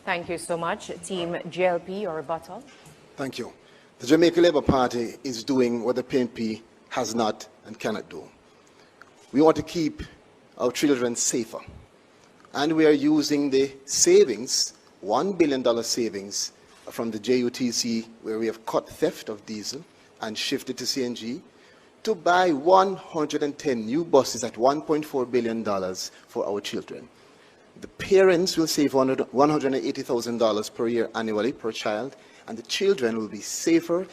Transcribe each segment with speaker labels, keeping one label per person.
Speaker 1: Thank you so much. Team JLP, your rebuttal.
Speaker 2: Thank you. The Jamaica Labour Party is doing what the PNP has not and cannot do. We want to keep our children safer. And we are using the savings, $1 billion savings from the JUTC, where we have cut theft of diesel and shifted to CNG, to buy 110 new buses at $1.4 billion for our children. The parents will save $180,000 per year annually per child, and the children will be safer,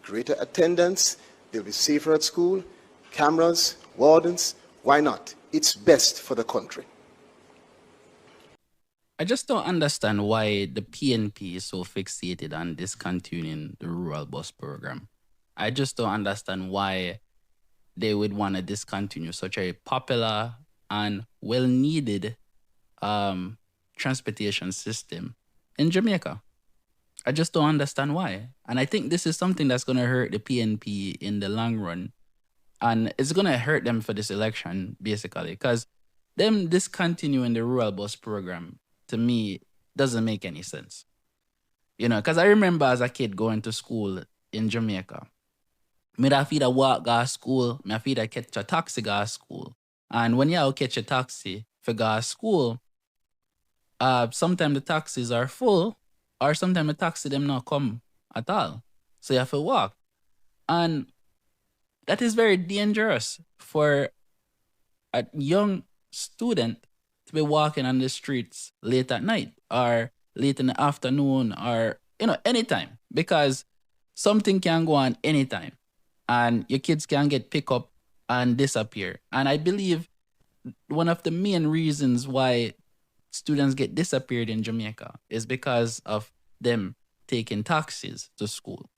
Speaker 2: greater attendance, they'll be safer at school, cameras, wardens. Why not? It's best for the country.
Speaker 3: I just don't understand why the PNP is so fixated on discontinuing the rural bus program. I just don't understand why they would want to discontinue such a popular and well-needed transportation system in Jamaica. I just don't understand why. And I think this is something that's going to hurt the PNP in the long run. And it's going to hurt them for this election, basically, because them discontinuing the rural bus program, to me, doesn't make any sense. You know, because I remember as a kid going to school in Jamaica. Me da feed a walk go to school, me feed a catch a taxi go to school. And when you catch a taxi for go to school, sometimes the taxis are full, or sometimes the taxi them not come at all. So you have to walk. And that is very dangerous for a young student to be walking on the streets late at night or late in the afternoon or, you know, anytime, because something can go on anytime and your kids can get picked up and disappear. And I believe one of the main reasons why students get disappeared in Jamaica is because of them taking taxis to school.